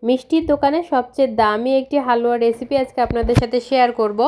মিষ্টির দোকানে সবচেয়ে দামি একটি হালুয়া রেসিপি আজকে আপনাদের সাথে শেয়ার করব।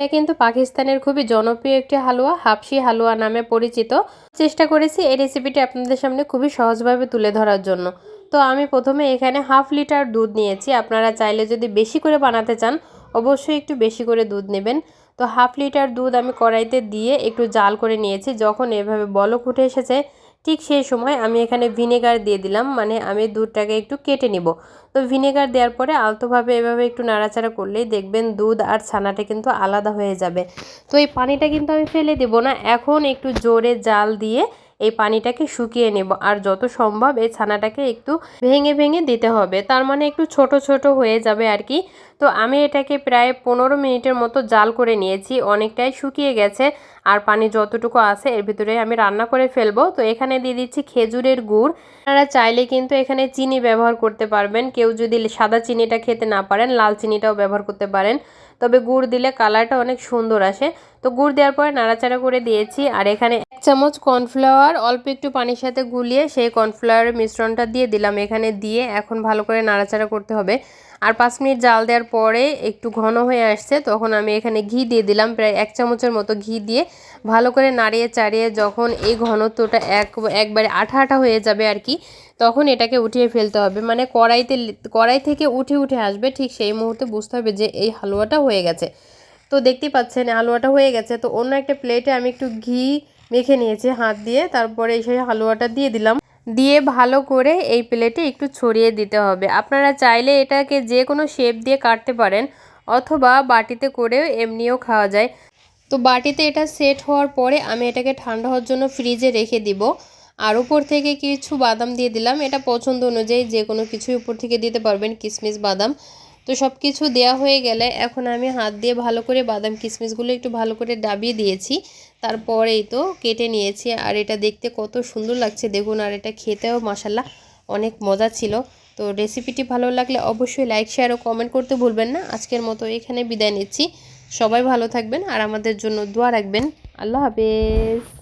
এটা কিন্তু পাকিস্তানের খুবই জনপ্রিয় একটি হালুয়া, হাবশি হালুয়া নামে পরিচিত। চেষ্টা করেছি এই রেসিপিটি আপনাদের সামনে খুবই সহজভাবে তুলে ধরার জন্য। তো আমি প্রথমে এখানে 1/2 লিটার দুধ নিয়েছি। আপনারা চাইলে যদি বেশি করে বানাতে চান অবশ্যই একটু বেশি করে দুধ নেবেন। তো 1/2 লিটার দুধ আমি কড়াইতে দিয়ে একটু জাল করে নিয়েছি। যখন এভাবে বলক উঠে এসেছে ঠিক সেই সময় আমি এখানে ভিনেগার দিয়ে দিলাম, মানে আমি দুধটাকে একটু কেটে নিব। তো ভিনেগার দেওয়ার পরে আলতোভাবে এভাবে একটু নাড়াচাড়া করলেই দেখবেন দুধ আর ছানাটা কিন্তু আলাদা হয়ে যাবে। তো এই পানিটা কিন্তু আমি ফেলে দেব না, এখন একটু জোরে জাল দিয়ে এই পানিটাকে শুকিয়ে নেব। আর যত সম্ভব এই ছানাটাকে একটু ভেঙে ভেঙে দিতে হবে, তার মানে একটু ছোট ছোট হয়ে যাবে আর কি। তো আমি এটাকে প্রায় 15 মিনিটের মতো জাল করে নিয়েছি, অনেকটাই শুকিয়ে গেছে। আর পানি যতটুকু আছে এর ভিতরে আমি রান্না করে ফেলবো। তো এখানে দিয়ে দিচ্ছি খেজুরের গুড়। আপনারা চাইলে কিন্তু এখানে চিনি ব্যবহার করতে পারবেন, কেউ যদি সাদা চিনিটা খেতে না পারেন লাল চিনিটাও ব্যবহার করতে পারেন, তবে গুড় দিলে কালারটা অনেক সুন্দর আসে। তো গুড় দেওয়ার পরে নাড়াচাড়া করে দিয়েছি। আর এখানে 1 চামচ কর্নফ্লাওয়ার অল্প একটু পানির সাথে গুলিয়ে সেই কর্নফ্লাওয়ারের মিশ্রণটা দিয়ে দিলাম এখানে, দিয়ে এখন ভালো করে নাড়াচাড়া করতে হবে। আর 5 মিনিট জাল দেওয়ার পরে একটু ঘন হয়ে আসছে, তখন আমি এখানে ঘি দিয়ে দিলাম, প্রায় 1 চামচের মতো ঘি দিয়ে ভালো করে নাড়িয়ে চাড়িয়ে যখন এই ঘনত্বটা একবারে আঠা আঠা হয়ে যাবে আর কি, তখন এটাকে উঠিয়ে ফেলতে হবে। মানে কড়াই থেকে উঠে উঠে আসবে, ঠিক সেই মুহূর্তে বুঝতে হবে যে এই হালুয়াটা হয়ে গেছে। তো দেখতেই পাচ্ছেন হালুয়াটা হয়ে গেছে। তো অন্য একটা প্লেটে আমি একটু ঘি মেখে নিয়েছি হাত দিয়ে, তারপরে সেই হালুয়াটা দিয়ে দিলাম, দিয়ে ভালো করে এই প্লেটে একটু ছড়িয়ে দিতে হবে। আপনারা চাইলে এটাকে যে কোনো শেপ দিয়ে কাটতে পারেন, অথবা বাটিতে করেও এমনিও খাওয়া যায়। তো বাটিতে এটা সেট হওয়ার পরে আমি এটাকে ঠান্ডা হওয়ার জন্য ফ্রিজে রেখে দিব। আর উপর থেকে কিছু বাদাম দিয়ে দিলাম, এটা পছন্দ অনুযায়ী যে কোনো কিছুই উপর থেকে দিতে পারবেন, কিশমিশ বাদাম। তো সব কিছু দেওয়া হয়ে গেলে এখন আমি হাত দিয়ে ভালো করে বাদাম কিশমিশগুলো একটু ভালো করে ডাবিয়ে দিয়েছি, তারপরেই তো কেটে নিয়েছি। আর এটা দেখতে কত সুন্দর লাগছে দেখুন, আর এটা খেতেও মাশাল্লাহ অনেক মজা ছিল। তো রেসিপিটি ভালো লাগলে অবশ্যই লাইক শেয়ার ও কমেন্ট করতে ভুলবেন না। আজকের মতো এখানে বিদায় নিচ্ছি। সবাই ভালো থাকবেন আর আমাদের জন্য দোয়া রাখবেন। আল্লাহ হাফেজ।